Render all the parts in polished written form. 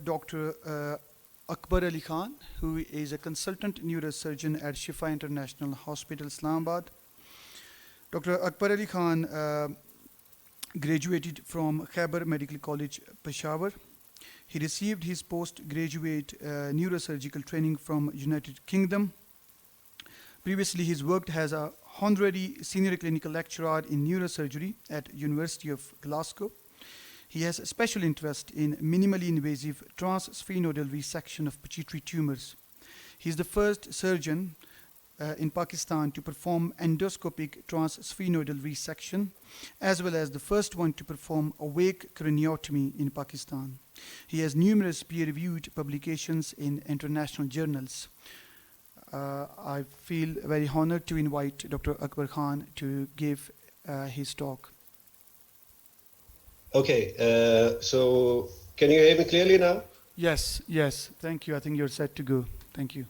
have Dr. Akbar Ali Khan, who is a consultant neurosurgeon at Shifa International Hospital, Islamabad. Dr. Akbar Ali Khan graduated from Khyber Medical College, Peshawar. He received his postgraduate neurosurgical training from United Kingdom. Previously, he's worked as a honorary senior clinical lecturer in neurosurgery at University of Glasgow. He has a special interest in minimally invasive transsphenoidal resection of pituitary tumors. He is the first surgeon in Pakistan to perform endoscopic transsphenoidal resection, as well as the first one to perform awake craniotomy in Pakistan. He has numerous peer-reviewed publications in international journals. I feel very honored to invite Dr. Akbar Khan to give his talk. Okay, so can you hear me clearly now? Yes, yes. Thank you. I think you're set to go. Thank you.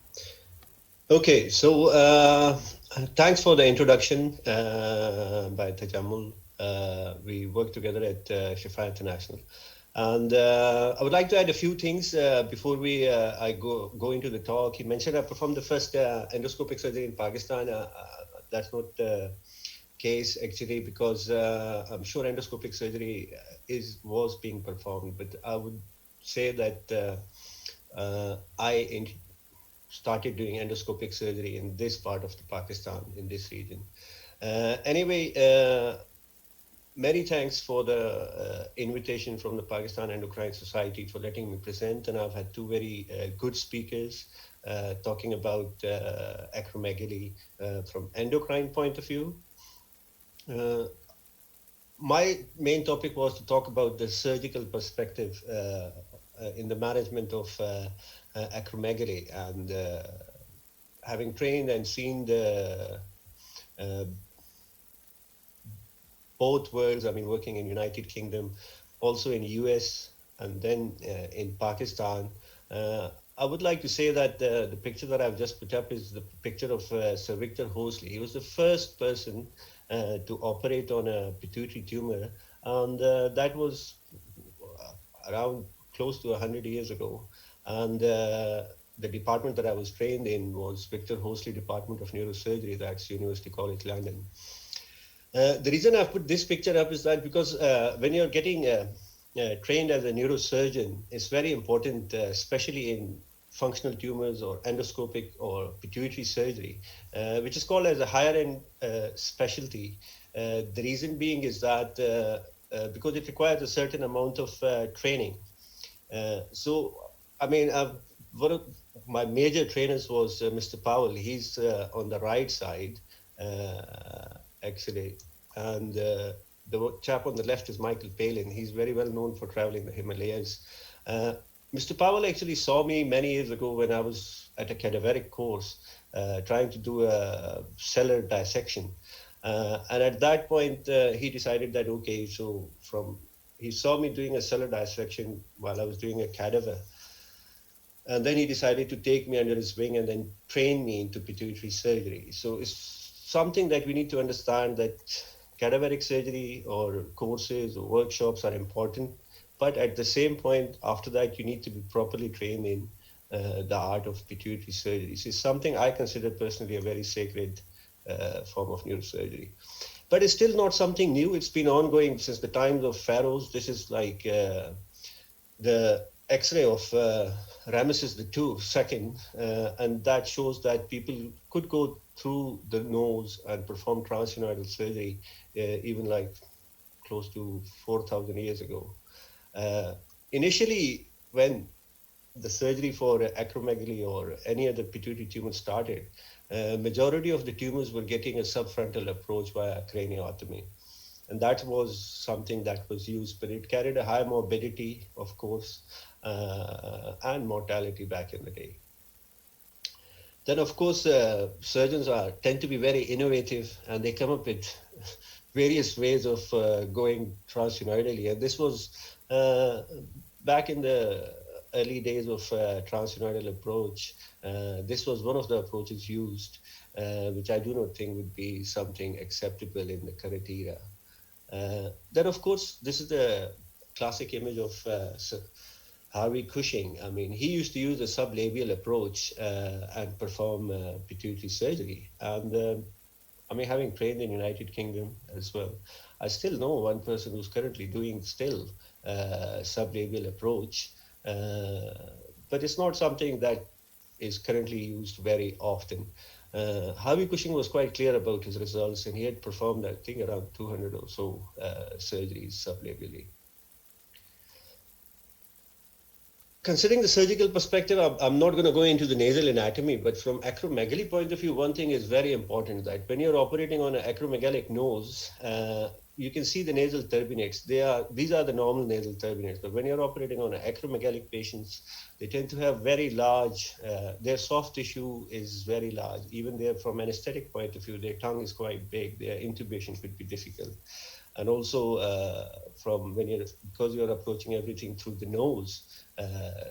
Okay, so thanks for the introduction by Tajammul. We work together at Shifa International. And I would like to add a few things before I go into the talk. He mentioned I performed the first endoscopic surgery in Pakistan. That's not the case actually, because I'm sure endoscopic surgery was being performed, but I would say that I started doing endoscopic surgery in this part of the Pakistan, in this region. Anyway, many thanks for the invitation from the Pakistan Endocrine Society for letting me present, and I've had two very good speakers talking about acromegaly from endocrine point of view. My main topic was to talk about the surgical perspective in the management of acromegaly, and having trained and seen the both worlds. I mean, working in United Kingdom, also in US, and then in Pakistan. I would like to say that the picture that I've just put up is the picture of Sir Victor Horsley. He was the first person to operate on a pituitary tumor, and that was around close to 100 years ago. And the department that I was trained in was Victor Horsley Department of Neurosurgery, that's University College London. The reason I've put this picture up is that because when you're getting trained as a neurosurgeon, it's very important, especially in functional tumors or endoscopic or pituitary surgery, which is called as a higher end specialty. The reason being is that because it requires a certain amount of training. So, I mean, one of my major trainers was Mr. Powell. He's on the right side. Actually, and the chap on the left is Michael Palin. He's very well known for traveling the Himalayas. Mr. Powell actually saw me many years ago when I was at a cadaveric course trying to do a cellar dissection. And at that point, he decided that, okay, so he saw me doing a cellar dissection while I was doing a cadaver. And then he decided to take me under his wing and then train me into pituitary surgery. So it's something that we need to understand, that cadaveric surgery or courses or workshops are important, but at the same point, after that, you need to be properly trained in the art of pituitary surgery. This is something I consider personally a very sacred form of neurosurgery. But it's still not something new. It's been ongoing since the times of pharaohs. This is like the X-ray of Ramesses II, and that shows that people could go through the nose and perform transsphenoidal surgery even like close to 4,000 years ago. Initially, when the surgery for acromegaly or any other pituitary tumor started, majority of the tumors were getting a subfrontal approach via craniotomy. And that was something that was used, but it carried a high morbidity, of course, and mortality back in the day. Then, of course, surgeons tend to be very innovative, and they come up with various ways of going transsphenoidally. And this was back in the early days of transsphenoidal approach. This was one of the approaches used, which I do not think would be something acceptable in the current era. Then, of course, this is the classic image of Harvey Cushing, I mean, he used to use a sublabial approach and perform pituitary surgery. And I mean, having trained in United Kingdom as well, I still know one person who's currently doing still sublabial approach, but it's not something that is currently used very often. Harvey Cushing was quite clear about his results, and he had performed, I think, around 200 or so surgeries sublabially. Considering the surgical perspective, I'm not going to go into the nasal anatomy, but from acromegaly point of view, one thing is very important, that when you're operating on an acromegalic nose, you can see the nasal turbinates. These are the normal nasal turbinates, but when you're operating on an acromegalic patients, they tend to have very large, their soft tissue is very large. Even there, from anesthetic point of view, their tongue is quite big. Their intubation could be difficult. And also because you're approaching everything through the nose,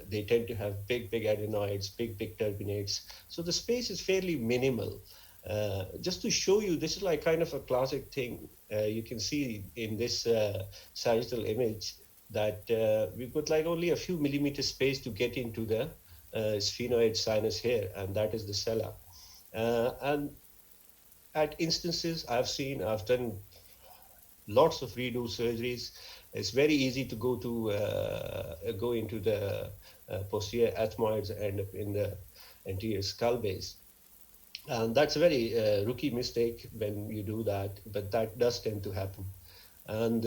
they tend to have big adenoids, big turbinates. So the space is fairly minimal. Just to show you, this is like kind of a classic thing. You can see in this sagittal image that we've got like only a few millimeters space to get into the sphenoid sinus here, and that is the sella. And at instances I've done lots of redo surgeries. It's very easy to go into the posterior ethmoids and end up in the anterior skull base. And that's a very rookie mistake when you do that, but that does tend to happen. And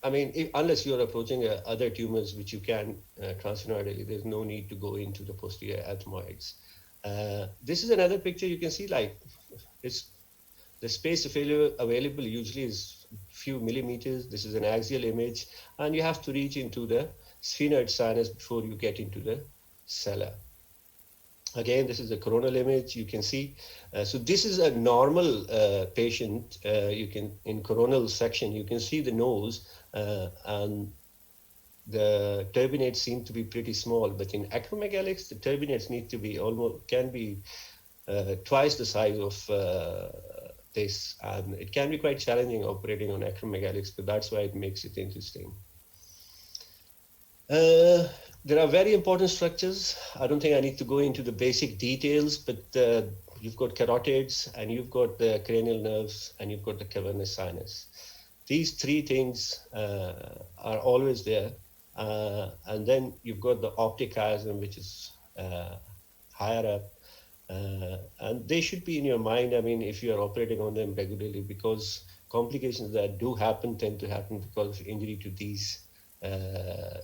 I mean, unless you're approaching other tumors which you can transsphenoidally, there's no need to go into the posterior ethmoids. This is another picture. You can see like the space available usually is few millimeters. This is an axial image, and you have to reach into the sphenoid sinus before you get into the sella. Again, this is a coronal image. You can see. So this is a normal patient. In coronal section, you can see the nose, and the turbinates seem to be pretty small. But in acromegalics, the turbinates can be twice the size of this, and it can be quite challenging operating on acromegalics, but that's why it makes it interesting. There are very important structures. I don't think I need to go into the basic details, but you've got carotids, and you've got the cranial nerves, and you've got the cavernous sinus. These three things are always there. And then you've got the optic chiasm, which is higher up. And they should be in your mind, I mean, if you're operating on them regularly, because complications that do happen tend to happen because of injury to these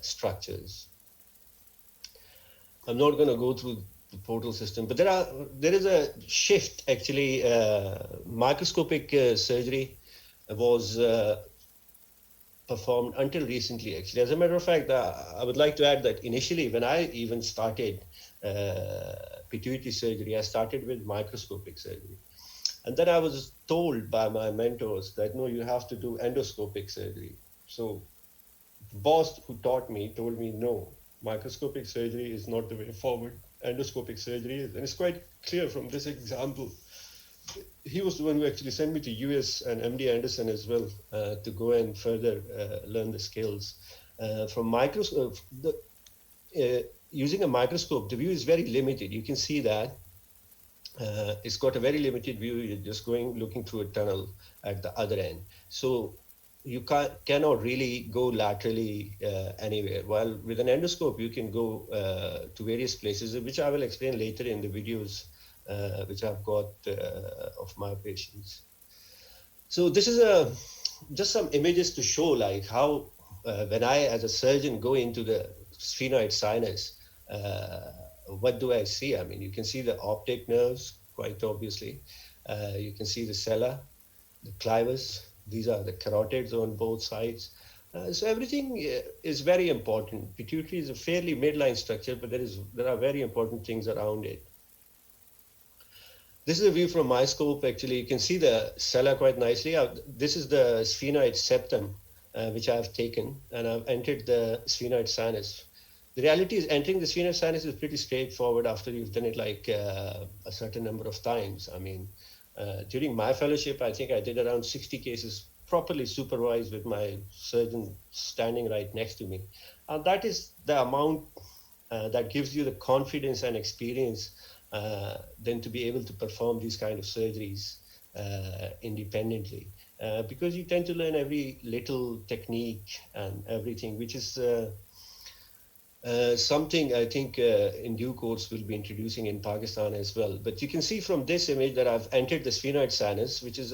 structures. I'm not going to go through the portal system, but there is a shift actually. Microscopic surgery was performed until recently, actually. As a matter of fact, I would like to add that initially, when I even started pituitary surgery, I started with microscopic surgery. And then I was told by my mentors that, no, you have to do endoscopic surgery. So the boss who taught me told me, no, microscopic surgery is not the way forward. Endoscopic surgery is. And it's quite clear from this example. He was the one who actually sent me to US and MD Anderson as well to go and further learn the skills. From microscope, using a microscope, the view is very limited. You can see that it's got a very limited view. You're just looking through a tunnel at the other end. So you cannot really go laterally anywhere. While with an endoscope, you can go to various places, which I will explain later in the videos which I've got of my patients. So this is just some images to show like how when I, as a surgeon, go into the sphenoid sinus, what do I see? I mean, you can see the optic nerves, quite obviously. You can see the sella, the clivus. These are the carotids on both sides. So everything is very important. Pituitary is a fairly midline structure, but there are very important things around it. This is a view from my scope, actually. You can see the sella quite nicely. This is the sphenoid septum, which I've taken, and I've entered the sphenoid sinus. The reality is entering the sphenoid sinus is pretty straightforward after you've done it like a certain number of times. I mean, during my fellowship, I think I did around 60 cases properly supervised with my surgeon standing right next to me. And that is the amount that gives you the confidence and experience then to be able to perform these kind of surgeries independently. Because you tend to learn every little technique and everything, which is something I think in due course we'll be introducing in Pakistan as well. But you can see from this image that I've entered the sphenoid sinus, which is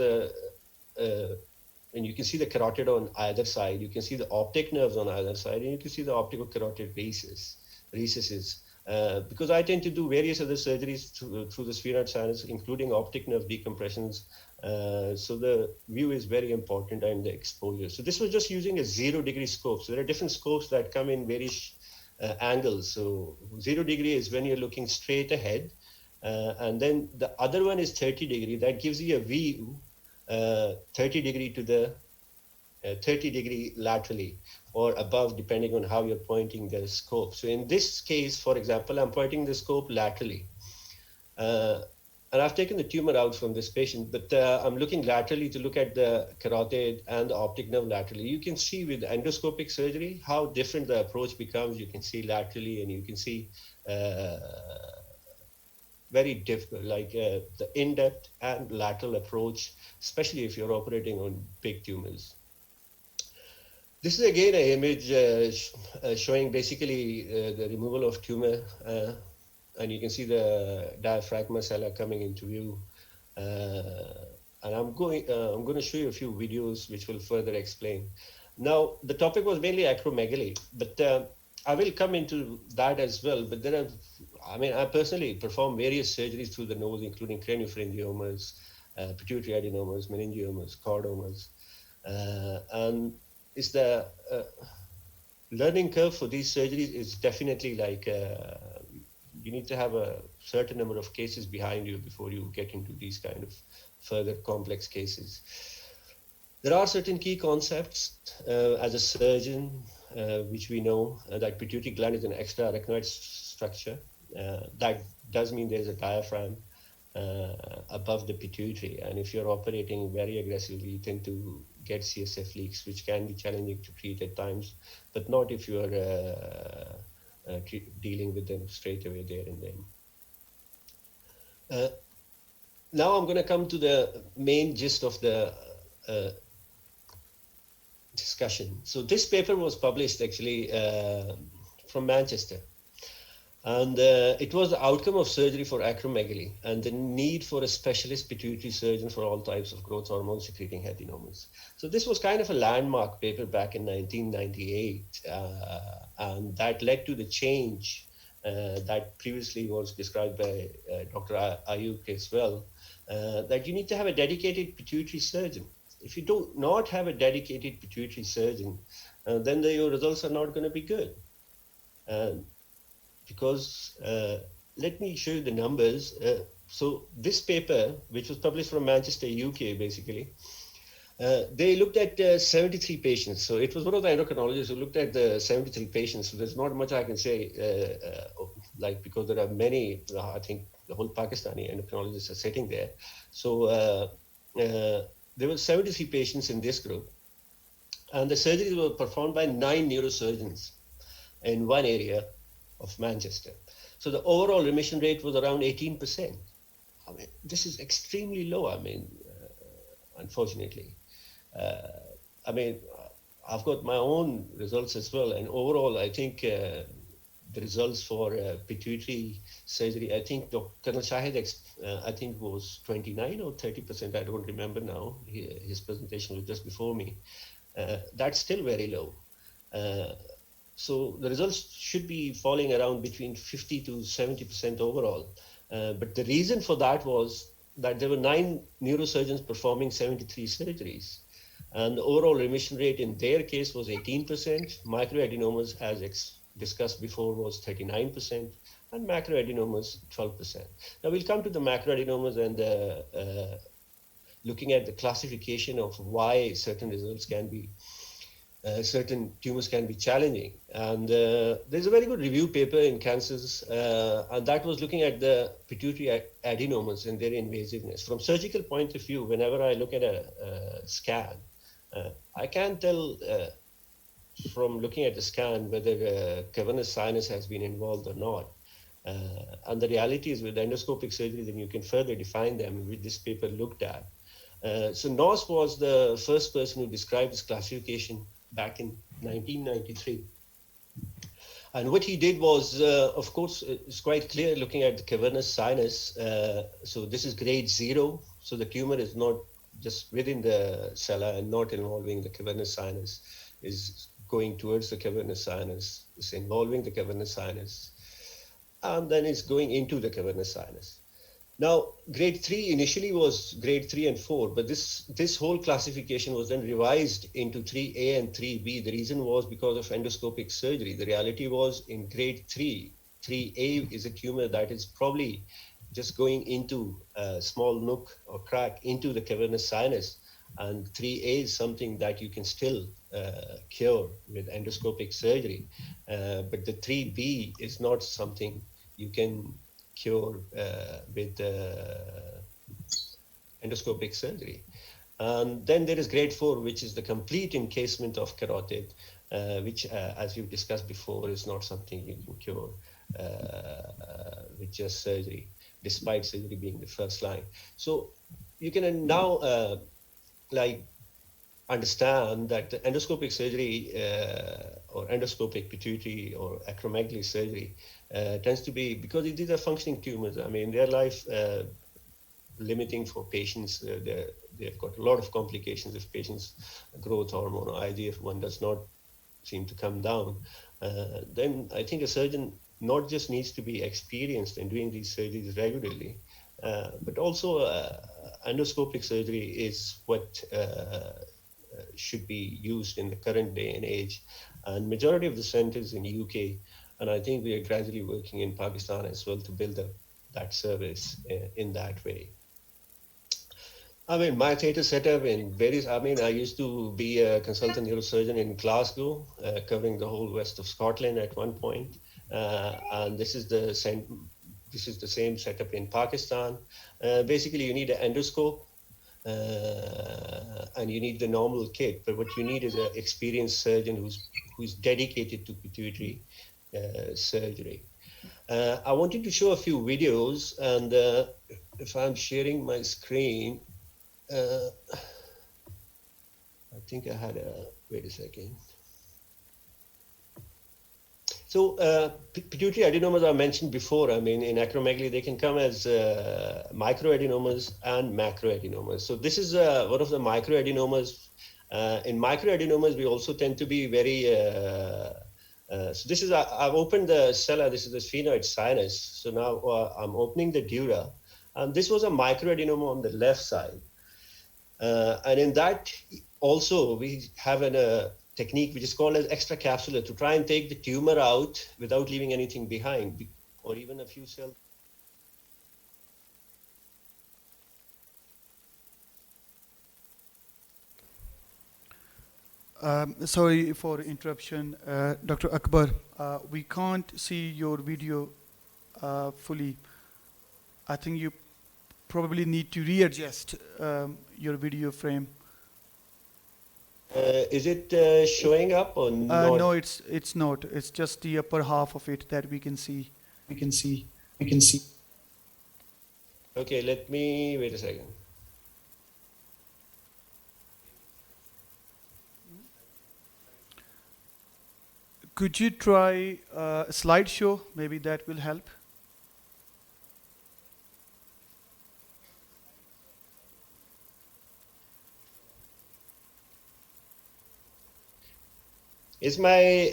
and you can see the carotid on either side. You can see the optic nerves on either side, and you can see the opticocarotid recesses. Because I tend to do various other surgeries through the sphenoid sinus, including optic nerve decompressions. So the view is very important and the exposure. So this was just using a 0-degree scope. So there are different scopes that come in various angles. So 0-degree is when you're looking straight ahead. And then the other one is 30-degree. That gives you a view 30-degree to the 30-degree laterally or above, depending on how you're pointing the scope. So in this case, for example, I'm pointing the scope laterally. And I've taken the tumor out from this patient, but I'm looking laterally to look at the carotid and the optic nerve laterally. You can see with endoscopic surgery how different the approach becomes. You can see laterally, and you can see very difficult, like the in-depth and lateral approach, especially if you're operating on big tumors. This is again an image showing basically the removal of tumor, and you can see the diaphragma cella coming into view. And I'm going to show you a few videos which will further explain. Now, the topic was mainly acromegaly, but I will come into that as well. But there are, I personally perform various surgeries through the nose, including craniopharyngiomas, pituitary adenomas, meningiomas, chordomas, and it's the learning curve for these surgeries is definitely like you need to have a certain number of cases behind you before you get into these kind of further complex cases. There are certain key concepts as a surgeon, which we know that pituitary gland is an extra-arachnoid structure. That does mean there's a diaphragm above the pituitary, and if you're operating very aggressively, you tend to get CSF leaks, which can be challenging to treat at times, but not if you're dealing with them straight away there and then. Now I'm going to come to the main gist of the discussion. So this paper was published actually from Manchester, and it was the outcome of surgery for acromegaly and the need for a specialist pituitary surgeon for all types of growth hormone secreting adenomas. So this was kind of a landmark paper back in 1998, and that led to the change that previously was described by Dr. Ayuk as well, that you need to have a dedicated pituitary surgeon. If you do not have a dedicated pituitary surgeon, then your results are not going to be good. Because let me show you the numbers. So this paper, which was published from Manchester, UK, basically, they looked at 73 patients. So it was one of the endocrinologists who looked at the 73 patients. So there's not much I can say, because there are many, I think the whole Pakistani endocrinologists are sitting there. So there were 73 patients in this group. And the surgeries were performed by 9 neurosurgeons in one area of Manchester. So the overall remission rate was around 18%. This is extremely low, unfortunately. I've got my own results as well. And overall, I think the results for pituitary surgery, I think Colonel Shahid, I think was 29 or 30%. I don't remember now. His presentation was just before me. That's still very low. So the results should be falling around between 50 to 70% overall. But the reason for that was that there were 9 neurosurgeons performing 73 surgeries. And the overall remission rate in their case was 18%. Microadenomas, as discussed before, was 39%. And macroadenomas, 12%. Now we'll come to the macroadenomas and looking at the classification of why certain results can be certain tumors can be challenging. And there's a very good review paper in Cancers, and that was looking at the pituitary adenomas and their invasiveness. From surgical point of view, whenever I look at a scan, I can't tell from looking at the scan whether cavernous sinus has been involved or not. And the reality is with endoscopic surgery, then you can further define them, which this paper looked at. So Noss was the first person who described this classification back in 1993. And what he did was, of course, it's quite clear looking at the cavernous sinus. So this is grade 0. So the tumor is not just within the sella and not involving the cavernous sinus, is going towards the cavernous sinus, is involving the cavernous sinus, and then it's going into the cavernous sinus. Now, grade 3 initially was grade 3 and 4, but this whole classification was then revised into 3A and 3B. The reason was because of endoscopic surgery. The reality was in grade 3, 3A is a tumor that is probably just going into a small nook or crack into the cavernous sinus, and 3A is something that you can still cure with endoscopic surgery. But the 3B is not something you can cure with endoscopic surgery. And then there is grade 4, which is the complete encasement of carotid, which, as we've discussed before, is not something you can cure with just surgery, despite surgery being the first line. So you can now understand that the endoscopic surgery or endoscopic pituitary or acromegaly surgery tends to be, because these are functioning tumors. I mean, they're life limiting for patients. They've got a lot of complications if patients' growth hormone or IGF-1 does not seem to come down. Then I think a surgeon not just needs to be experienced in doing these surgeries regularly, but also endoscopic surgery is what should be used in the current day and age. And majority of the centers in UK, and I think we are gradually working in Pakistan as well to build up that service in that way. I mean, my theatre setup in various, I mean, I used to be a consultant neurosurgeon in Glasgow, covering the whole west of Scotland at one point. And this is the same setup in Pakistan. Basically, you need an endoscope, and you need the normal kit, but what you need is an experienced surgeon who's dedicated to pituitary surgery. I wanted to show a few videos, and if I'm sharing my screen, I think I had wait a second. So pituitary adenomas I mentioned before. I mean, in acromegaly, they can come as microadenomas and macroadenomas. So this is one of the microadenomas. In microadenomas, we also tend to be very, so this is, I've opened the sella, this is the sphenoid sinus. So now I'm opening the dura. And this was a microadenoma on the left side. And in that also, we have a technique which is called as extracapsular to try and take the tumor out without leaving anything behind, or even a few cells. Sorry for interruption, Dr. Akbar. We can't see your video fully. I think you probably need to readjust your video frame. Is it showing up or not? No, it's not. It's just the upper half of it that we can see. Okay, let me wait a second. Could you try a slideshow? Maybe that will help. Is my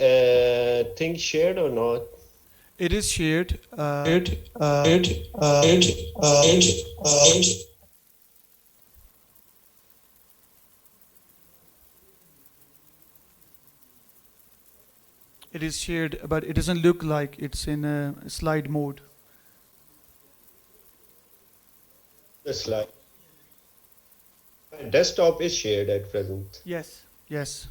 thing shared or not? It is shared. It is shared, but it doesn't look like it's in a slide mode. The slide. My desktop is shared at present. Yes. Yes.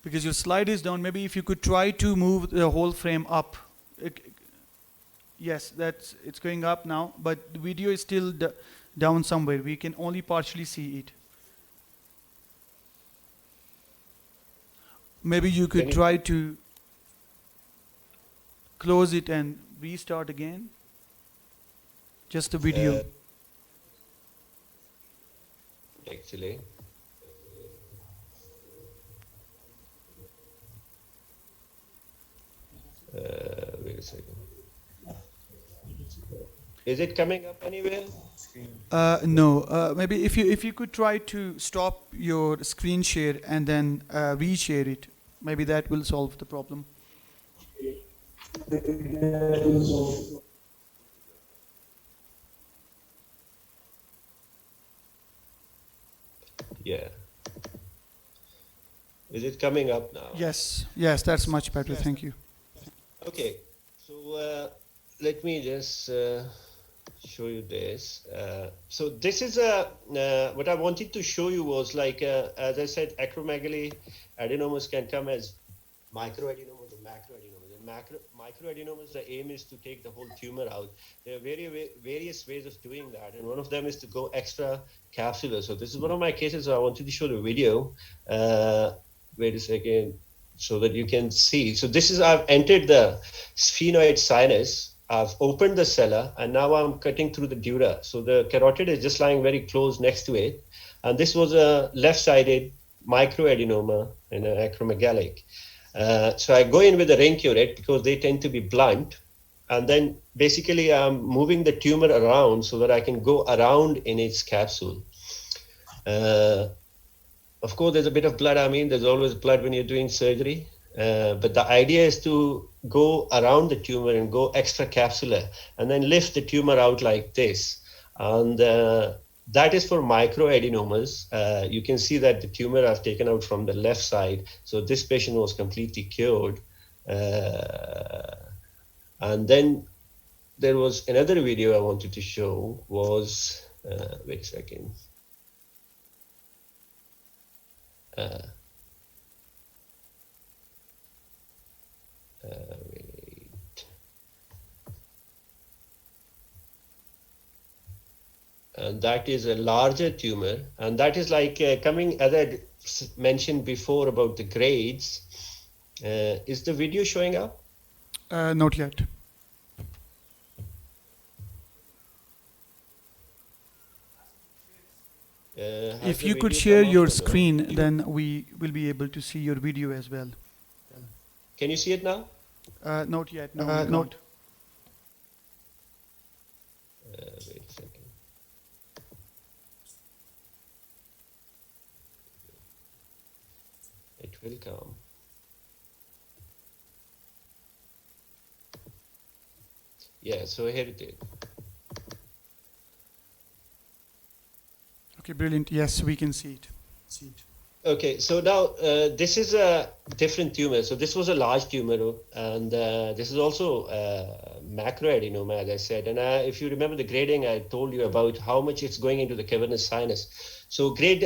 Because your slide is down, maybe if you could try to move the whole frame up. Yes, it's going up now, but the video is still down somewhere. We can only partially see it. Maybe you could Can you, try to close it and restart again. Just the video. actually, wait a second. Is it coming up anywhere? No. Maybe if you could try to stop your screen share and then reshare it, maybe that will solve the problem. Yeah. Is it coming up now? Yes. Yes, that's much better. Thank you. Okay. So let me just show you this. So this is what I wanted to show you was like, as I said, acromegaly adenomas can come as microadenomas and macroadenomas. And microadenomas, the aim is to take the whole tumor out. There are various ways of doing that, and one of them is to go extra capsular. So this is one of my cases. So I wanted to show the video. Wait a second, so that you can see. So this is, I've entered the sphenoid sinus. I've opened the cellar, and now I'm cutting through the dura. So the carotid is just lying very close next to it. And this was a left-sided microadenoma in an acromegalic. So I go in with a ring curette because they tend to be blunt. And then basically I'm moving the tumor around so that I can go around in its capsule. Of course, there's a bit of blood. I mean, there's always blood when you're doing surgery. But the idea is to go around the tumor and go extra capsular and then lift the tumor out like this. And that is for microadenomas. You can see that the tumor I've taken out from the left side. So this patient was completely cured. And then there was another video I wanted to show was, wait a second. Wait. And that is a larger tumor, and that is like coming, as I mentioned before about the grades. Is the video showing up? Not yet. If you could share your screen, then we will be able to see your video as well. Can you see it now? Not yet. No, not. Wait a second. It will come. Yeah, so here it is. Okay, brilliant. Yes, we can see it. Okay, so now this is a different tumor. So this was a large tumor, and this is also macroadenoma, as I said. And if you remember the grading, I told you about how much it's going into the cavernous sinus. So grade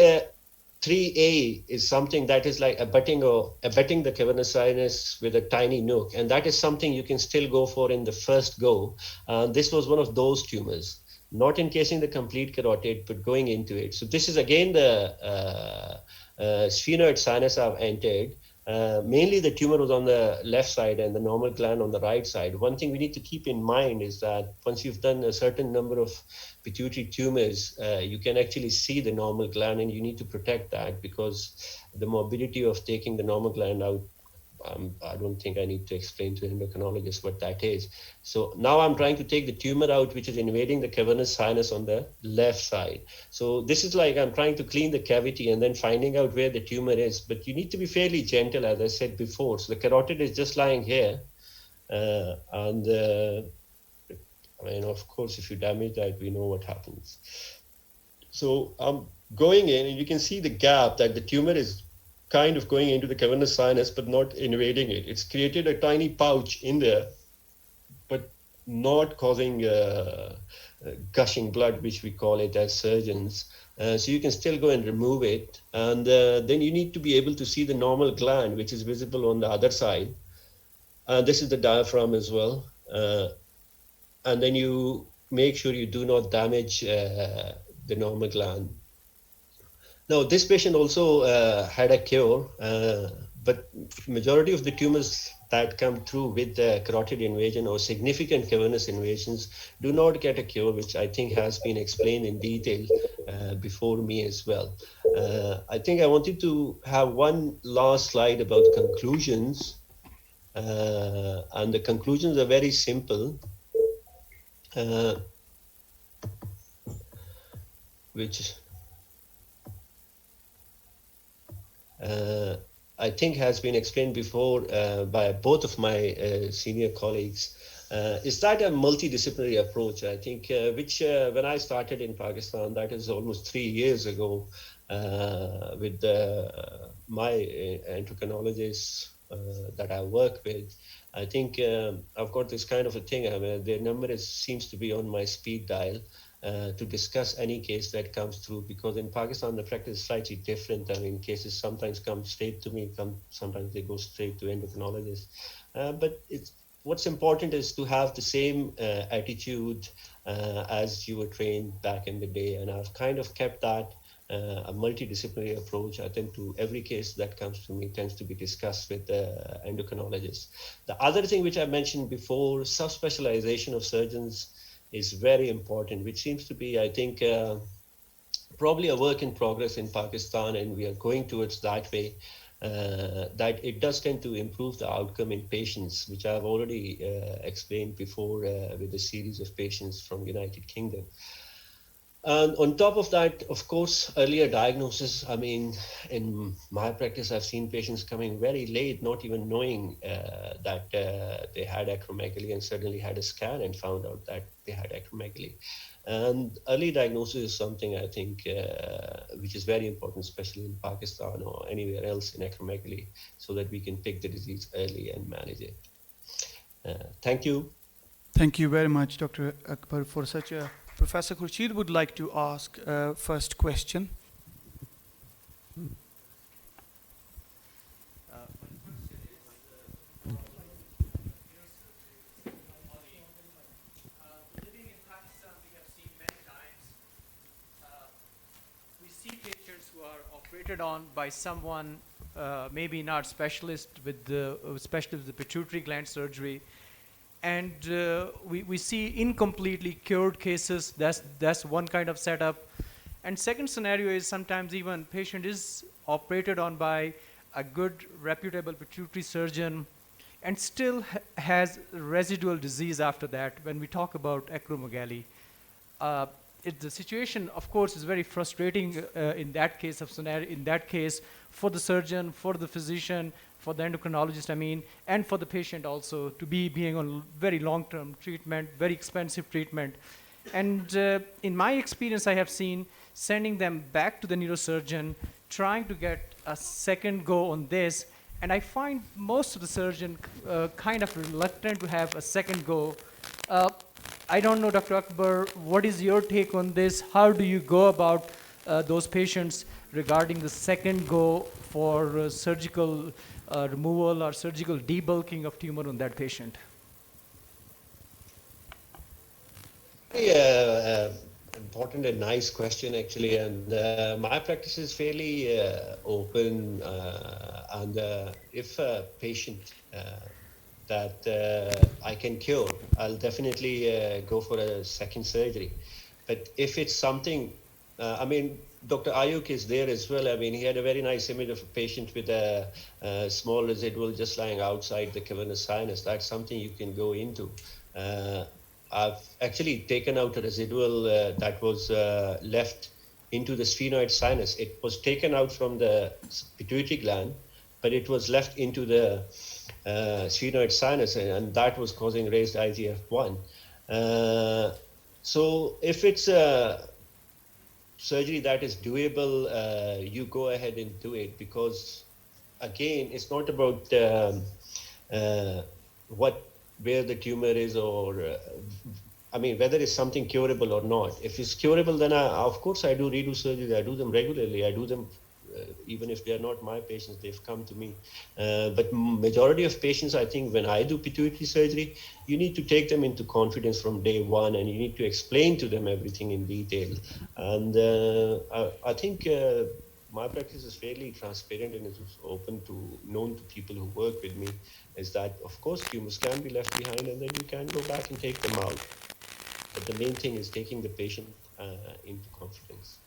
3A is something that is like abutting the cavernous sinus with a tiny nook, and that is something you can still go for in the first go. This was one of those tumors, not encasing the complete carotid, but going into it. So this is again the sphenoid sinus I've entered. Mainly the tumor was on the left side and the normal gland on the right side. One thing we need to keep in mind is that once you've done a certain number of pituitary tumors, you can actually see the normal gland, and you need to protect that, because the morbidity of taking the normal gland out, I don't think I need to explain to endocrinologists what that is. So now I'm trying to take the tumor out, which is invading the cavernous sinus on the left side. So this is like I'm trying to clean the cavity and then finding out where the tumor is. But you need to be fairly gentle, as I said before. So the carotid is just lying here. I mean, of course, if you damage that, we know what happens. So I'm going in, and you can see the gap that the tumor is kind of going into the cavernous sinus, but not invading it. It's created a tiny pouch in there, but not causing gushing blood, which we call it as surgeons. So you can still go and remove it. And then you need to be able to see the normal gland, which is visible on the other side. This is the diaphragm as well. And then you make sure you do not damage the normal gland. Now, this patient also had a cure, but majority of the tumors that come through with carotid invasion or significant cavernous invasions do not get a cure, which I think has been explained in detail before me as well. I think I wanted to have one last slide about conclusions, and the conclusions are very simple, which I think has been explained before by both of my senior colleagues. Is that a multidisciplinary approach? I think which when I started in Pakistan, that is almost 3 years ago, with my endocrinologists that I work with. I think I've got this kind of a thing. I mean, their number seems to be on my speed dial. To discuss any case that comes through, because in Pakistan the practice is slightly different. I mean, cases sometimes come straight to me, sometimes they go straight to endocrinologists. But what's important is to have the same attitude as you were trained back in the day, and I've kind of kept that a multidisciplinary approach. I think to every case that comes to me tends to be discussed with the endocrinologist. The other thing which I mentioned before, subspecialization of surgeons is very important, which seems to be, I think, probably a work in progress in Pakistan, and we are going towards that way, that it does tend to improve the outcome in patients, which I've already explained before with a series of patients from United Kingdom. And on top of that, of course, earlier diagnosis. I mean, in my practice, I've seen patients coming very late, not even knowing that they had acromegaly, and suddenly had a scan and found out that they had acromegaly. And early diagnosis is something I think which is very important, especially in Pakistan or anywhere else in acromegaly, so that we can pick the disease early and manage it. Thank you. Thank you very much, Dr. Akbar, for such a... Professor Khurshid would like to ask first question. Living in Pakistan, we have seen many times, we see patients who are operated on by someone, maybe not specialist with especially with the pituitary gland surgery, and we see incompletely cured cases. That's one kind of setup. And second scenario is sometimes even patient is operated on by a good reputable pituitary surgeon and still has residual disease after that. When we talk about acromegaly, the situation, of course, is very frustrating in that case of scenario. In that case, for the surgeon, for the physician, for the endocrinologist, I mean, and for the patient also, to be being on very long-term treatment, very expensive treatment. And in my experience, I have seen sending them back to the neurosurgeon, trying to get a second go on this. And I find most of the surgeons kind of reluctant to have a second go. I don't know, Dr. Akbar, what is your take on this? How do you go about those patients regarding the second go for surgical removal or surgical debulking of tumor on that patient? Very important and nice question, actually. And my practice is fairly open. And if a patient that I can cure, I'll definitely go for a second surgery. But if it's something, I mean, Dr. Ayuk is there as well. I mean, he had a very nice image of a patient with a small residual just lying outside the cavernous sinus. That's something you can go into. I've actually taken out a residual that was left into the sphenoid sinus. It was taken out from the pituitary gland, but it was left into the sphenoid sinus, and that was causing raised IGF-1. So if it's a surgery that is doable, you go ahead and do it, because again, it's not about where the tumor is, or I mean, whether it's something curable or not. If it's curable, then of course I do redo surgery. I do them regularly. I do them even if they are not my patients, they've come to me. But majority of patients, I think, when I do pituitary surgery, you need to take them into confidence from day one, and you need to explain to them everything in detail. And I think my practice is fairly transparent and is open to known to people who work with me. Is that of course tumors can be left behind, and then you can go back and take them out. But the main thing is taking the patient into confidence.